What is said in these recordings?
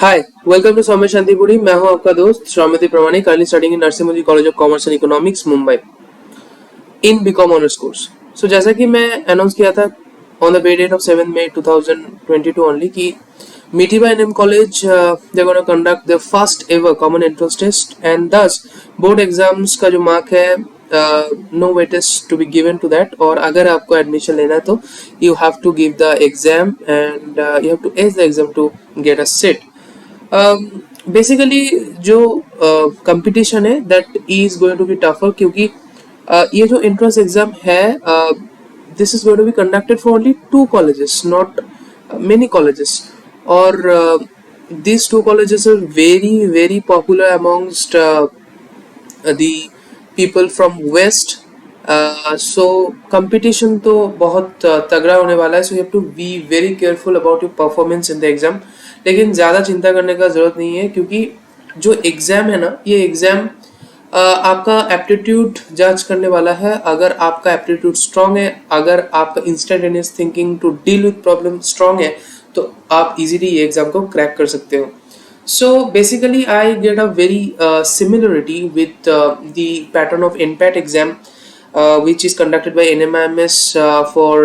Hi, welcome to Saumya Shantipuri. मैं हूं आपका दोस्त Shramiti Pramanik, currently studying in Narsimha college of commerce and economics Mumbai in BCom honours course. So जैसा कि मैं अनाउंस किया था on the date of 7 May 2022 only कि Mitiba NM College they're going to conduct their first ever common entrance test, and thus board exams का जो mark है no weightage to be given to that। और अगर आपको admission लेना है तो you have to give the exam and you have to ace the exam to get a seat। Basically जो कंपटीशन है that is going to be tougher, क्योंकि ये जो एंट्रेंस एग्जाम है this is going to be conducted for only 2 colleges, not many colleges. और these 2 colleges are very popular amongst the people from west। so competition तो बहुत तगड़ा होने वाला है। so you have to be very careful about your performance in the exam। लेकिन ज़्यादा चिंता करने का ज़रूरत नहीं है, क्योंकि जो एग्ज़ाम है ना, ये एग्ज़ाम आपका एप्टीट्यूड जज करने वाला है। अगर आपका एप्टीट्यूड स्ट्रांग है, अगर आपका instantaneous thinking to deal with problem strong है, तो आप इजीली ये एग्ज़ाम को क्रैक कर सकते हो। So basically I get a very similarity with the pattern of NPAT exam which is conducted by NMIMS for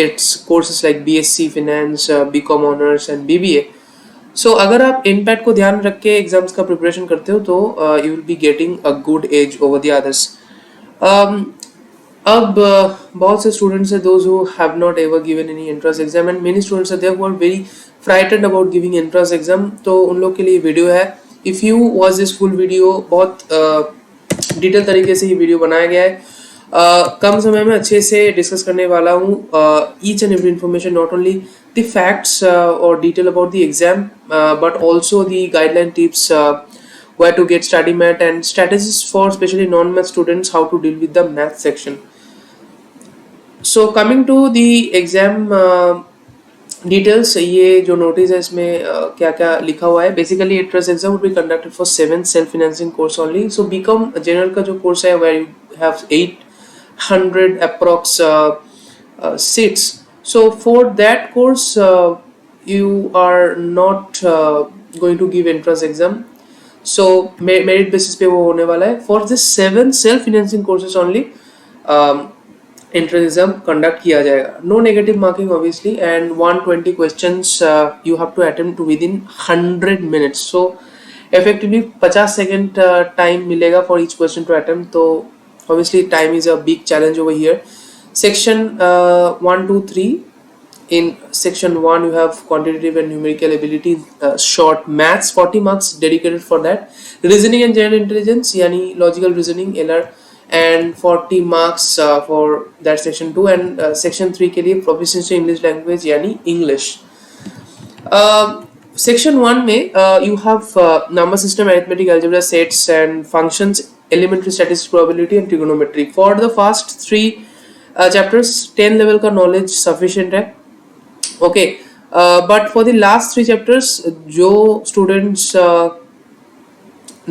its courses like BSc Finance, BCom Honors and BBA। So अगर आप NPAT को ध्यान रख के exams का preparation करते हो तो you will be getting a good edge over the others। अब बहुत से स्टूडेंट्स हैं those who have not ever given any entrance exam, and many students are there who are very frightened about giving entrance exam। तो उन लोग के लिए video है। if you watch this full video, बहुत डिटेल तरीके से ये वीडियो बनाया गया है। कम समय में अच्छे से डिस्कस करने वाला हूँ each and every information, not only the facts और detail about the exam but also the guideline tips where to get study mat and strategies for especially non-math students how to deal with the math section। so coming to the exam details, ये जो notice है इसमें क्या क्या लिखा हुआ है। Basically entrance exam would be conducted for 7 self financing course only. So BCom general का जो कोर्स है where you have 800 approx seats. So for that course you are not going to give entrance exam। so merit basis पे वो होने वाला है। for this 7 self financing courses only entrance exam conduct किया जाएगा। no negative marking obviously, and 120 questions you have to attempt within 100 minutes। so effectively 50 second time मिलेगा for each question to attempt। तो obviously time is a big challenge over here। section 1 2 3, in section 1 you have quantitative and numerical ability, short maths 40 marks dedicated for that, reasoning and general intelligence yani logical reasoning LR and 40 marks for that section 2, and section 3 के लिए proficiency English language यानी English। section 1 में you have number system, arithmetic, algebra, sets and functions, elementary statistics, probability and trigonometry। for the first 3 chapters 10 level का knowledge sufficient है। okay but for the last 3 chapters जो students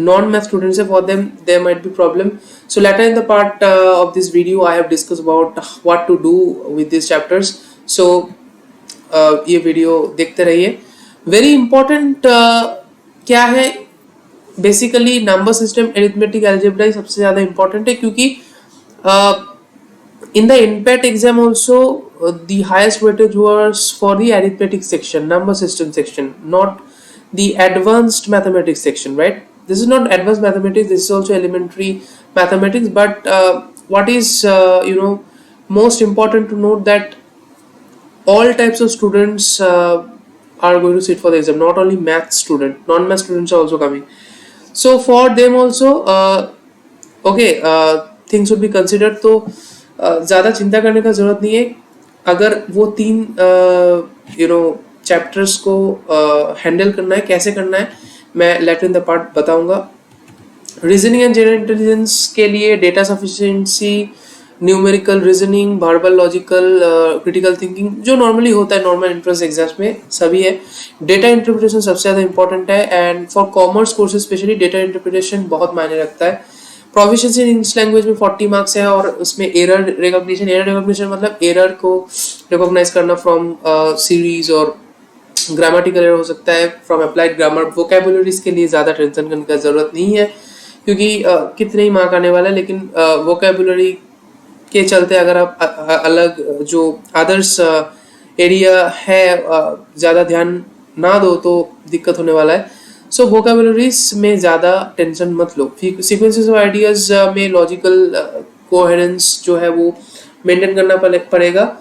non-math students for them there might be problem। so later in the part of this video I have discussed about what to do with these chapters। so ये video देखते रहिए। Very important क्या है, basically number system, arithmetic, algebra सबसे ज़्यादा important है, क्योंकि in the NPAT exam also the highest weightage was for the arithmetic section, number system section, not the advanced mathematics section, right? this is not advanced mathematics, this is also elementary mathematics, but what is most important to note that all types of students are going to sit for the exam, not only math student, non-math students are also coming। so for them also things would be considered। तो ज़्यादा चिंता करने का ज़रूरत नहीं है। अगर वो 3 चैप्टर्स को हैंडल करना है, कैसे करना है मैं लेटर इन द पार्ट बताऊंगा। रीजनिंग एंड जनरल इंटेलिजेंस के लिए data sufficiency, numerical reasoning, verbal, logical, critical thinking जो नॉर्मली होता है नॉर्मल एंट्रेंस एग्जाम्स में सभी है। डेटा इंटरप्रिटेशन सबसे ज़्यादा इंपॉर्टेंट है, and for commerce courses specially data interpretation बहुत मायने रखता है। प्रोफिशिएंसी इन इंग्लिश लैंग्वेज में 40 मार्क्स है, और उसमें एरर रिकॉग्निशन मतलब एरर को रिकॉग्नाइज करना फ्रॉम सीरीज और ग्रामेटिकल एरर हो सकता है फ्रॉम अप्लाइड ग्रामर। वोकेबुलरीज के लिए ज़्यादा टेंशन करने का ज़रूरत नहीं है, क्योंकि कितने ही मार्क आने वाला है, लेकिन वोकेबुलरी के चलते अगर आप अलग जो अदर्स एरिया है ज़्यादा ध्यान ना दो तो दिक्कत होने वाला है। सो वोकेबुलरीज में ज़्यादा टेंशन मत लो। सीक्वेंसेस ऑफ आइडियाज में लॉजिकल कोहेरेंस जो है वो मेंटेन करना पड़ेगा।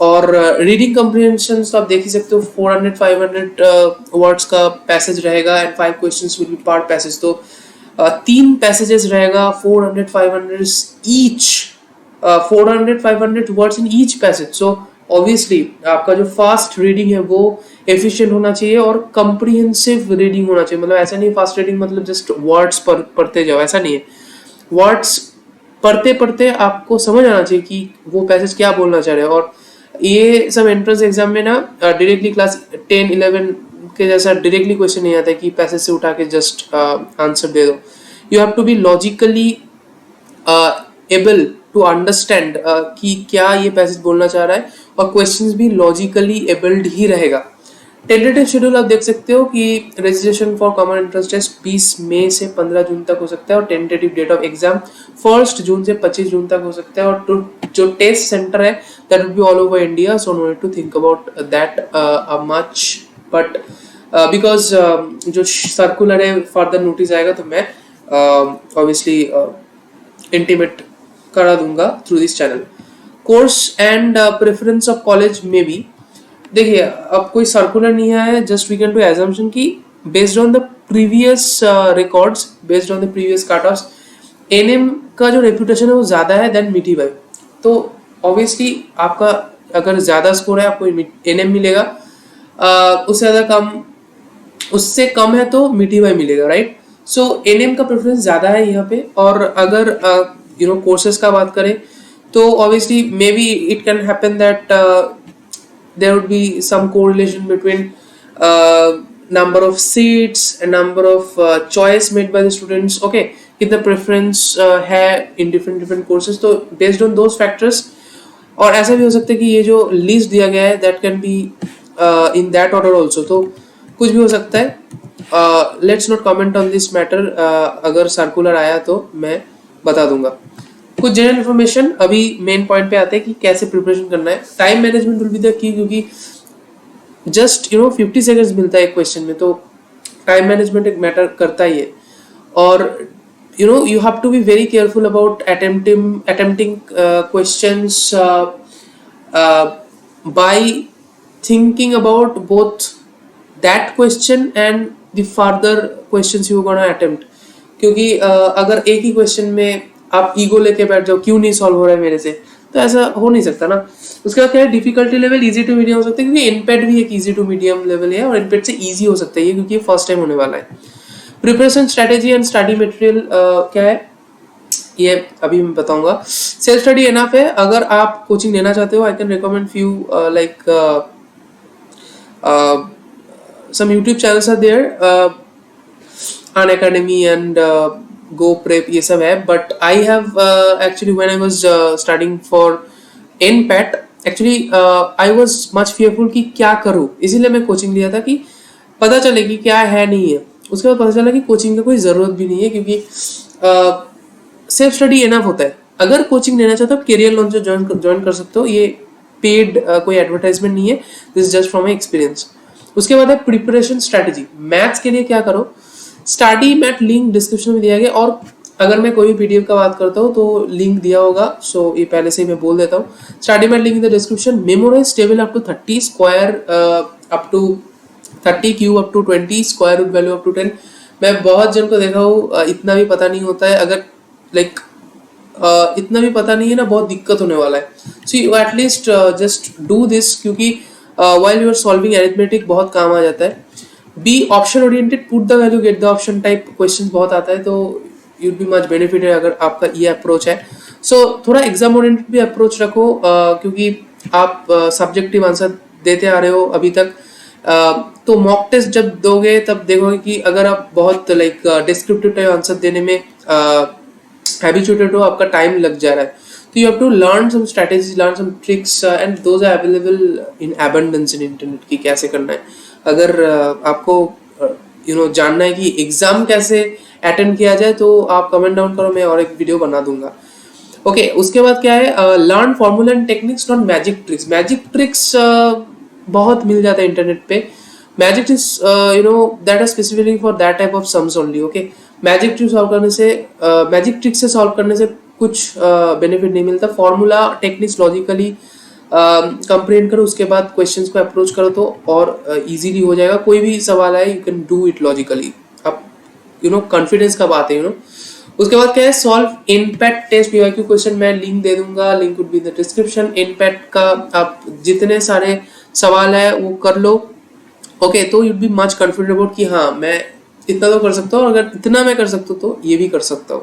और रीडिंग कम्प्रिहेंशन तो आप देख ही सकते हो, 400-500 वर्ड्स का पैसेज रहेगा and 5 questions will be part passage. तो 3 पैसेजेस रहेगा, 400-500 each, 400-500 words in each passage. So obviously आपका जो फास्ट रीडिंग है वो एफिशिएंट होना चाहिए और कम्प्रिहेंसिव रीडिंग होना चाहिए। मतलब ऐसा नहीं फास्ट रीडिंग मतलब जस्ट वर्ड्स पढ़ते जाओ, ऐसा नहीं है। वर्ड्स पढ़ते पढ़ते आपको समझ आना चाहिए कि वो पैसेज क्या बोलना चाह रहे हैं। और ये सब एंट्रेंस एग्जाम में ना डायरेक्टली क्लास 10-11 के जैसा डायरेक्टली क्वेश्चन नहीं आता है कि पैसेज से उठा के जस्ट आंसर दे दो। You have to be logically able to understand कि क्या ये पैसेज बोलना चाह रहा है, और क्वेश्चंस भी लॉजिकली एबल्ड ही रहेगा। टेंटेटिव शेड्यूल आप देख सकते हो कि registration for common entrance test 20 मई से 15 जून तक हो सकता है, और टेंटेटिव डेट ऑफ एग्जाम 1 जून से 25 जून तक हो सकता है। और जो टेस्ट सेंटर है that will be all over India, so no need to think about that much. But because जो सर्कुलर है फर्दर नोटिस आएगा तो मैं ऑब्वियसली इंटीमेट करा दूंगा through this channel. Course and preference of college में भी देखिए, अब कोई सर्कुलर नहीं आया है, just we can do assumption की based on the previous records, based on the previous cut offs, N M का जो रेपुटेशन है वो ज़्यादा है देन मिठी भाई। तो ऑब्वियसली आपका अगर ज़्यादा स्कोर है आपको एनएम मिलेगा, उससे कम है तो मिठी भाई मिलेगा, राइट। सो एनएम का प्रेफरेंस ज़्यादा है यहाँ पे। और अगर कोर्सेज का बात करें तो obviously may be it can happen that there would be some correlation between number of seats and number of choice made by the students, okay, कितना preference है in different courses, तो based on those factors। और ऐसा भी हो सकता है कि ये जो list दिया गया है that can be in that order also, तो कुछ भी हो सकता है। let's not comment on this matter, अगर circular आया तो मैं बता दूंगा। कुछ जनरल इन्फॉर्मेशन, अभी मेन पॉइंट पे आते हैं कि कैसे प्रिपरेशन करना है। Time management will be the key, क्योंकि जस्ट 50 सेकंड्स मिलता है एक क्वेश्चन में, तो टाइम मैनेजमेंट एक मैटर करता ही है। और you have to be very careful about attempting questions by thinking about both that question and the further questions you gonna attempt। क्योंकि अगर एक ही क्वेश्चन में आप ईगो लेके बैठ जाओ, क्यों नहीं सॉल्व हो रहा है मेरे से, तो ऐसा हो नहीं सकता ना। उसके बाद क्या है, difficulty level easy to medium हो सकता है, क्योंकि इनपेट भी एक इजी टू मीडियम लेवल है और इनपेट से इजी हो सकता है ये, क्योंकि फर्स्ट टाइम होने वाला है। Preparation strategy and study material क्या है ये अभी मैं बताऊंगा। सेल्फ स्टडी एनफ है। अगर आप कोचिंग लेना चाहते हो, I can recommend few like some YouTube channels are there, Unacademy and Go Prep, ये सब है। But I have actually when I was studying for NPAT, actually I was much fearful कि क्या करूँ, इसीलिए मैं कोचिंग लिया था कि पता चले कि क्या है नहीं है। उसके बाद पता चला कि कोचिंग का कोई ज़रूरत भी नहीं है, क्योंकि सेल्फ स्टडी एनफ होता है। अगर कोचिंग लेना चाहते हो आप कैरियर लॉन्च ज्वाइन कर सकते हो, ये पेड कोई एडवर्टाइजमेंट नहीं है, this just from my experience. उसके बाद है प्रिपरेशन स्ट्रैटेजी। मैथ्स के लिए क्या करो, स्टडी मैथ लिंक डिस्क्रिप्शन में दिया गया, और अगर मैं कोई भी पीडीएफ का बात करता हूँ तो लिंक दिया होगा, सो ये पहले से ही मैं बोल देता हूँ। Study math link in the description. Memorise table up to 30, square up to 30, cube up to 20, square root value up to 10। मैं बहुत जन को देखा हूँ इतना भी पता नहीं होता है। अगर लाइक इतना भी पता नहीं है ना, बहुत दिक्कत होने वाला है। So you at least just do this, क्योंकि while you are solving arithmetic बहुत काम आ जाता है। Be option oriented, put the value get the option type question बहुत आता है, तो यूड बी मच बेनिफिटेड अगर आपका ये अप्रोच है। सो थोड़ा एग्जाम ओरिएंटेड भी अप्रोच रखो, क्योंकि आप सब्जेक्टिव आंसर देते आ रहे हो अभी तक, तो मॉक टेस्ट जब दोगे तब देखोगे कि अगर आप बहुत लाइक डिस्क्रिप्टिव टाइप आंसर देने में हैबिचुएटेड हो, आपका टाइम लग जा रहा है। तो you have to learn some strategies, learn some tricks, and those are available in abundance in internet की कैसे करना है। अगर आपको जानना है कि एग्जाम कैसे अटेंड किया जाए तो आप कमेंट डाउन करो, मैं और एक वीडियो बना दूंगा। ओके उसके बाद क्या है, learn formula and techniques not magic tricks. Magic tricks बहुत मिल जाता है इंटरनेट पे। Magic tricks that are specifically for that type of sums only. Okay magic trick solve करने से मैजिक ट्रिक से सॉल्व करने से कुछ बेनिफिट नहीं मिलता। फॉर्मूला टेक्निक्स लॉजिकली कंप्रेहेंड करो, उसके बाद क्वेश्चंस को अप्रोच करो तो और इजीली हो जाएगा। कोई भी सवाल है you can do it logically. अब कॉन्फिडेंस का बात है। उसके बाद क्या है, solve NPAT test PYQ question. मैं लिंक दे दूंगा, link would be in the description. NPAT का आप जितने सारे सवाल है वो कर लो। ओके तो you'd be much confident about कि हाँ मैं इतना तो कर सकता हूँ, अगर इतना मैं कर सकता हूँ तो ये भी कर सकता हूँ।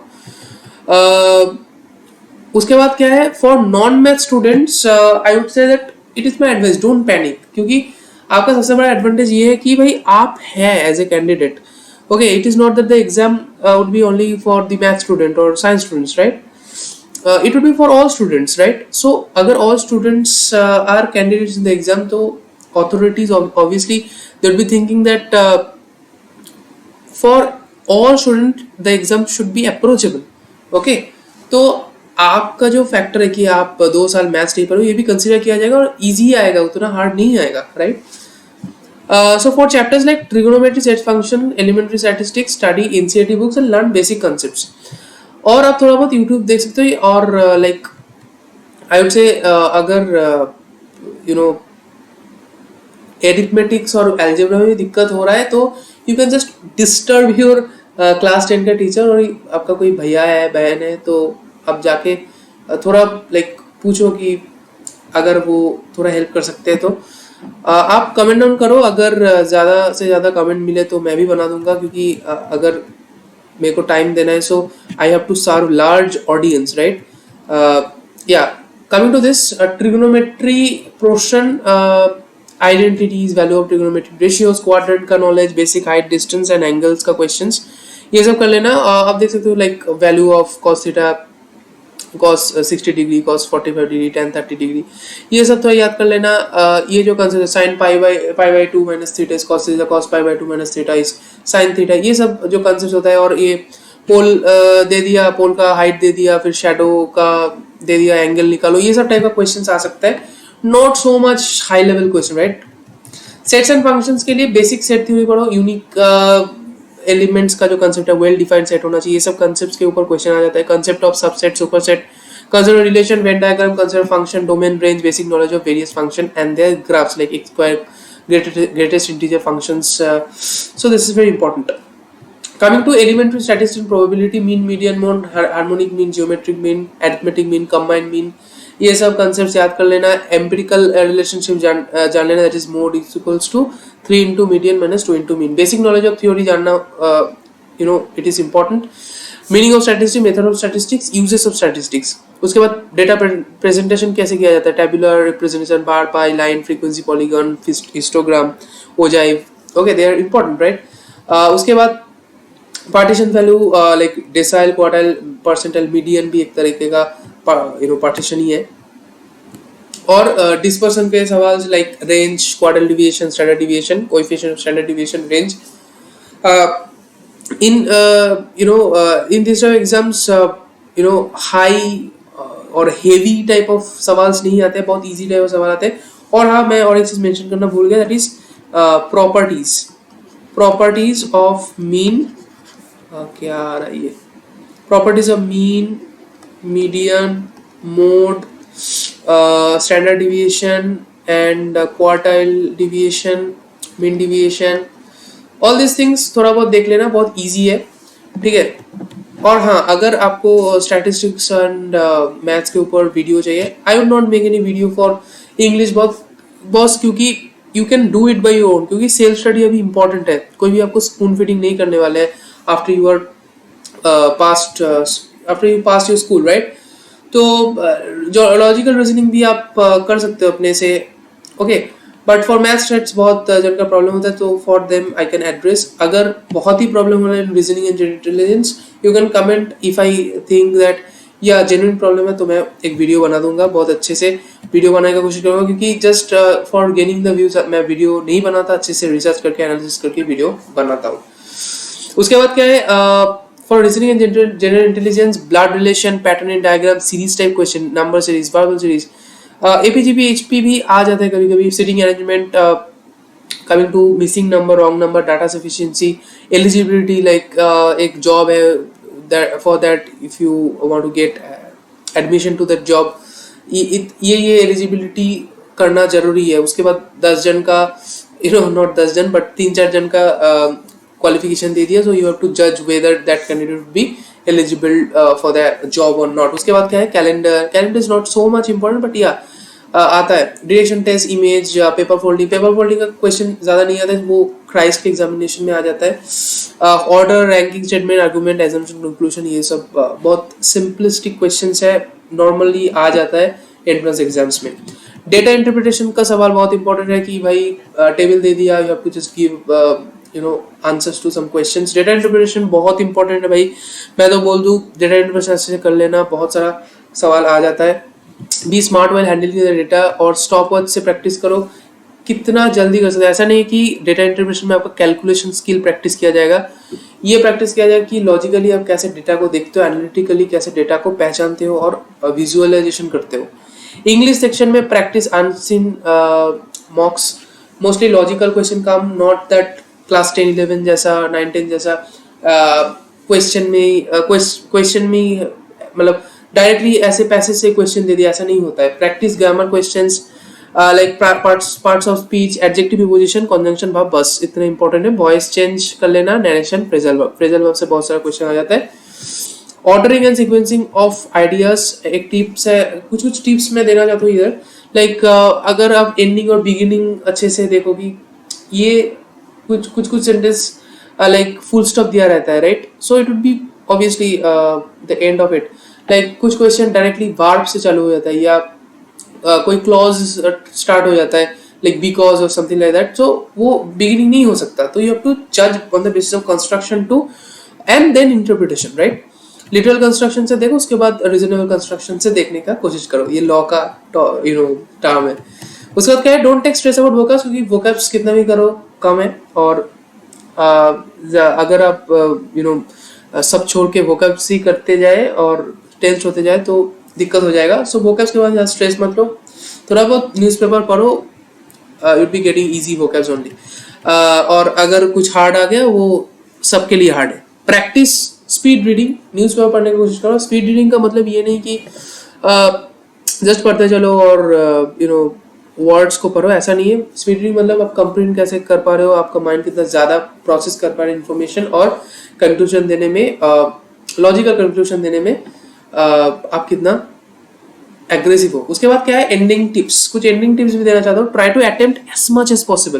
उसके बाद क्या है, for non math students I would say that it is my advice, don't panic. क्योंकि आपका सबसे बड़ा एडवांटेज ये है कि भाई आप हैं as a candidate. Okay it is not that the exam would be only for the math student और science students, right? It would be for all students, right? So अगर all students are candidates in the exam तो authorities obviously they would be thinking that for all students the exam should be approachable. Okay तो आपका जो factor है कि आप 2 साल maths नहीं पढ़ो ये भी कंसिडर किया जाएगा और इजी आएगा, उतना हार्ड नहीं आएगा, right? So for chapters like trigonometry, set function, elementary statistics, study NCERT books and learn basic concepts. और आप थोड़ा बहुत YouTube देख सकते हो और लाइक आई वुड से अगर एरिथमेटिक्स और एल्जेब्रा में दिक्कत हो रहा है तो you can just disturb your class 10 का टीचर, और आपका कोई भैया है बहन है तो आप जाके थोड़ा लाइक पूछो कि अगर वो थोड़ा हेल्प कर सकते हैं तो आप कमेंट डाउन करो। अगर ज़्यादा से ज़्यादा कमेंट मिले तो मैं भी बना दूंगा, क्योंकि अगर मेरे को टाइम देना है, so I have to serve large audience, right? या coming to this trigonometry portion, identities, value of trigonometric ratios, quadrant का knowledge, basic height distance and angles का क्वेश्चंस, ये सब कर लेना। आप देख सकते हो like value of cos theta, cos 60 degree, cos 45 degree, tan 30 degree, ये सब थोड़ा याद कर लेना। ये जो कंसेप्ट है sin pi by 2 minus theta is cos theta, cos pi by 2 minus theta is sin theta, ये सब जो कंसेप्ट होता है। और ये पोल दे दिया, पोल का हाइट दे दिया, फिर शेडो का दे दिया, एंगल निकालो, ये सब टाइप का क्वेश्चन आ सकता है। Not so much high level question, right? Sets and functions के लिए बेसिक सेट थ्योरी पढ़ो, यूनिक एलिमेंट्स का जो कंसेप्ट है, वेल डिफाइंड सेट होना चाहिए, ये सब कंसेप्ट्स के ऊपर क्वेश्चन आ जाता है। Concept of subset, superset, consider relation, Venn diagram, consider function, domain, range, basic knowledge of various function and their graphs like x square, greatest integer functions. So this is very important. Coming to elementary statistics, probability, mean, median, mode, harmonic mean, geometric mean, arithmetic mean, combined mean, ये सब concept याद कर लेना। Empirical relationship जान लेना, that is mode is equals to 3 into median minus 2 into mean. Basic knowledge of theory जानना it is important. Meaning of statistics, method of statistics, uses of statistics. उसके बाद डेटा प्रेजेंटेशन कैसे किया जाता है, tabular representation, bar, pie, line, frequency, polygon, histogram, ogive, okay they are important, right? उसके बाद partition value like decile, quartile, percentile, median भी एक तरीके का पार्टीशन ही है। और डिस्पर्सन के सवाल like range, quartile deviation, standard deviation, coefficient of standard deviation, range. in these type of exams high और हेवी टाइप ऑफ सवाल नहीं आते, बहुत इजी टाइप ऑफ सवाल आते हैं। और हाँ मैं और एक चीज मेंशन करना भूल गया, that is properties of mean, क्या आ रहा है ये, properties of mean, median, mode, standard deviation and quartile deviation, mean deviation, all this things थोड़ा बहुत देख लेना, बहुत इजी है, ठीक है? और हाँ अगर आपको स्टैटिस्टिक्स एंड मैथ्स के ऊपर वीडियो चाहिए, I would not make any video for English boss, क्योंकि you can do it by your own, क्योंकि सेल्फ स्टडी अभी इंपॉर्टेंट है। कोई भी आपको स्पून फीडिंग नहीं करने वाले हैं after you past your school, right? तो जो लॉजिकल रीजनिंग भी आप कर सकते हो अपने से, okay? But for math stats बहुत जन का प्रॉब्लम होता है, तो for them I can address. अगर बहुत ही प्रॉब्लम हो रहा है reasoning and intelligence, you can comment if I think that या जेन्युइन प्रॉब्लम है तो मैं एक वीडियो बना दूंगा, बहुत अच्छे से वीडियो बनाने का कोशिश करूंगा, क्योंकि just for gaining the views मैं वीडियो नहीं बनाता, अच्छे से रिसर्च करके एनालिसिस करके वीडियो बनाता हूँ। उसके बाद क्या है, for reasoning and general intelligence, blood relation, pattern in diagram, series type question, number series, verbal series, AP GP HP भी आ जाता है कभी कभी, sitting arrangement, coming to missing number, wrong number, data sufficiency, eligibility, like एक job है that for that if you want to get admission to that job, ये eligibility करना जरूरी है। उसके बाद 10 जन का, नॉट 10 जन बट 3-4 जन का क्वालिफिकेशन दे दिया, सो यू हैव टू जज whether that candidate would be eligible for that job और नॉट। उसके बाद क्या है, calendar is not so much important but या आता है, direction test, image, paper folding का क्वेश्चन ज्यादा नहीं आता है, वो क्राइस्ट के एग्जामिनेशन में आ जाता है। Order, ranking, statement, argument, assumption, conclusion, ये सब बहुत सिंपलिस्टिक क्वेश्चंस है, नॉर्मली आ जाता है एंट्रेंस एग्जाम्स में। डेटा इंटरप्रिटेशन का सवाल बहुत इंपॉर्टेंट है कि भाई टेबल दे दिया, you have to just give answers to some questions. Data interpretation बहुत इंपॉर्टेंट है भाई, मैं तो बोल दूं डेटा इंटरप्रिटेशन अच्छे से कर लेना, बहुत सारा सवाल आ जाता है। Be smart while handling the data, और स्टॉप वॉच से प्रैक्टिस करो, कितना जल्दी कर सकते हैं। ऐसा नहीं कि डेटा इंटरप्रिटेशन में आपका कैलकुलेशन स्किल प्रैक्टिस किया जाएगा, ये प्रैक्टिस किया जाएगा कि लॉजिकली आप कैसे डेटा को देखते हो, एनालिटिकली कैसे डेटा को पहचानते हो और विजुअलाइजेशन करते हो। इंग्लिश सेक्शन में practice unseen मॉक्स, mostly logical question come, not that class 10-11 जैसा 9-10 जैसा क्वेश्चन में मतलब डायरेक्टली ऐसे पैसेज से क्वेश्चन दे दिया, ऐसा नहीं होता है। Practice grammar questions like parts of speech, adjective, preposition, conjunction verb, बस इतना इंपॉर्टेंट है। वॉइस चेंज कर लेना, नरेशन, फ्रेजल वर्ब से बहुत सारा क्वेश्चन आ जाता है। Ordering and sequencing of ideas, एक टिप्स है, कुछ टिप्स मैं देना चाहता हूँ इधर, लाइक अगर आप एंडिंग और बिगिनिंग अच्छे से देखो कि ये कुछ सेंटेंस लाइक फुल स्टॉप दिया रहता है, right, so it would be obviously the end of it. Like कुछ क्वेश्चन डायरेक्टली वर्ब से चालू हो जाता है, या कोई क्लॉज स्टार्ट हो जाता है लाइक बिकॉज और समथिंग लाइक दैट, सो वो बिगिनिंग नहीं हो सकता, तो यू हैव टू जज on the basis of construction to and then interpretation, right. Literal construction से देखो, उसके बाद रीजनेबल कंस्ट्रक्शन से देखने का कोशिश करो, ये लॉ का टर्म है। उसके बाद क्या है, don't take stress about vocabs, क्योंकि वोकैब्स कितना भी करो कम है, और अगर आप सब छोड़ के वोकैब्स ही करते जाए और टेंस होते जाए तो दिक्कत हो जाएगा। सो वोकैब्स के बाद ज़्यादा स्ट्रेस मत लो, थोड़ा बहुत न्यूज़पेपर पढ़ो, you be getting easy vocabs only. और अगर कुछ हार्ड आ गया वो सबके लिए हार्ड है। प्रैक्टिस स्पीड रीडिंग, न्यूज़पेपर पढ़ने की कोशिश करो। स्पीड रीडिंग का मतलब ये नहीं कि जस्ट पढ़ते चलो और वर्ड्स को पढ़ो, ऐसा नहीं है। स्पीड रीडिंग मतलब आप कंप्रीहेंड कैसे कर पा रहे हो, आपका माइंड कितना ज़्यादा प्रोसेस कर पा रहे हैं इन्फॉर्मेशन, और कंक्लूजन देने में, लॉजिकल कंक्लूजन देने में आप कितना एग्रेसिव हो। उसके बाद क्या है, एंडिंग टिप्स, कुछ एंडिंग टिप्स भी देना चाहता हूँ। Try to attempt as much as possible,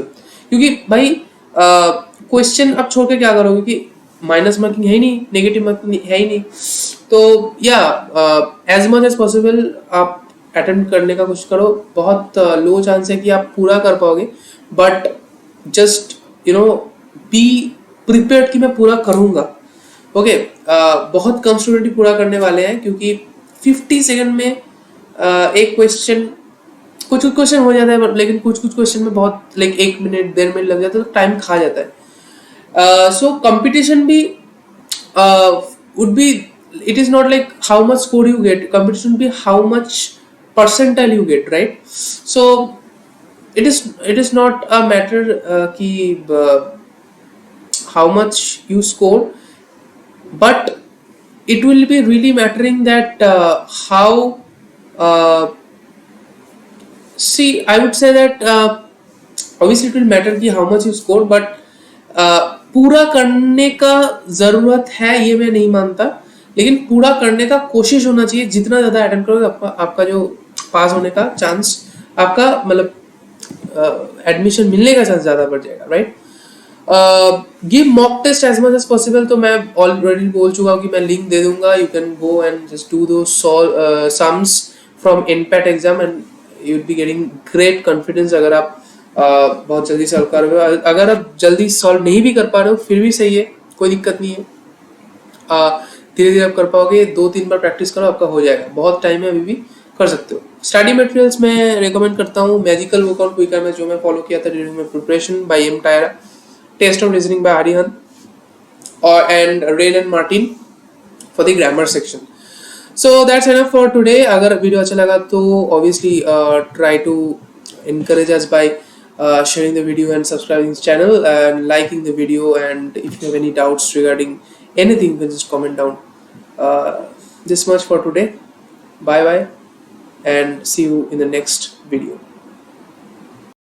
क्योंकि भाई क्वेश्चन आप छोड़ के क्या करोगे कि माइनस मार्किंग है ही नहीं, नेगेटिव मार्किंग है ही नहीं, तो या एज मच एज पॉसिबल आप अटेम्प्ट करने का कोशिश करो। बहुत लो चांस है कि आप पूरा कर पाओगे, बट जस्ट बी प्रिपेयर्ड कि मैं पूरा करूंगा। ओके, बहुत कम स्टूडेंट पूरा करने वाले हैं, क्योंकि 50 सेकंड में एक क्वेश्चन, कुछ क्वेश्चन हो जाता है, लेकिन कुछ क्वेश्चन में बहुत लाइक 1 मिनट 1.5 मिनट लग जाता है, तो टाइम खा जाता है। सो कंपटीशन भी would be, it is not like how much score you get, competition would be how much percentile you get, right? So it is not a matter ki how much you score, but it will be really mattering that how see, I would say that obviously it will matter कि how much you score, but पूरा करने का जरूरत है ये मैं नहीं मानता, लेकिन पूरा करने का कोशिश होना चाहिए। जितना ज्यादा अटेम्प्ट करोगे आपका जो पास होने का चांस, आपका मतलब एडमिशन मिलने का चांस ज्यादा बढ़ जाएगा, right. Give mock test as much as possible, तो मैं ऑलरेडी बोल चुका हूँ कि मैं लिंक दे दूंगा, you can go and just do दो sums from NPAT exam and you will be getting great confidence. अगर आप बहुत जल्दी सॉल्व कर रहे हो, अगर आप जल्दी सॉल्व नहीं भी कर पा रहे हो फिर भी सही है, कोई दिक्कत नहीं है। धीरे धीरे आप कर पाओगे, 2-3 बार प्रैक्टिस करो आपका हो जाएगा, बहुत टाइम है अभी भी कर सकते हो। स्टडी मटेरियल्स में रिकमेंड करता हूँ मैजिकल बुक ऑन क्विक में, जो मैं फॉलो किया था during my preparation, by M Tyra, test of reasoning by आर्यहन और and Wren and Martin for the grammar section. So that's enough for today. अगर वीडियो अच्छा लगा तो obviously try to encourage us by sharing the video and subscribing this channel and liking the video, and if you have any doubts regarding anything you can just comment down. uh, this much for today. Bye bye and see you in the next video.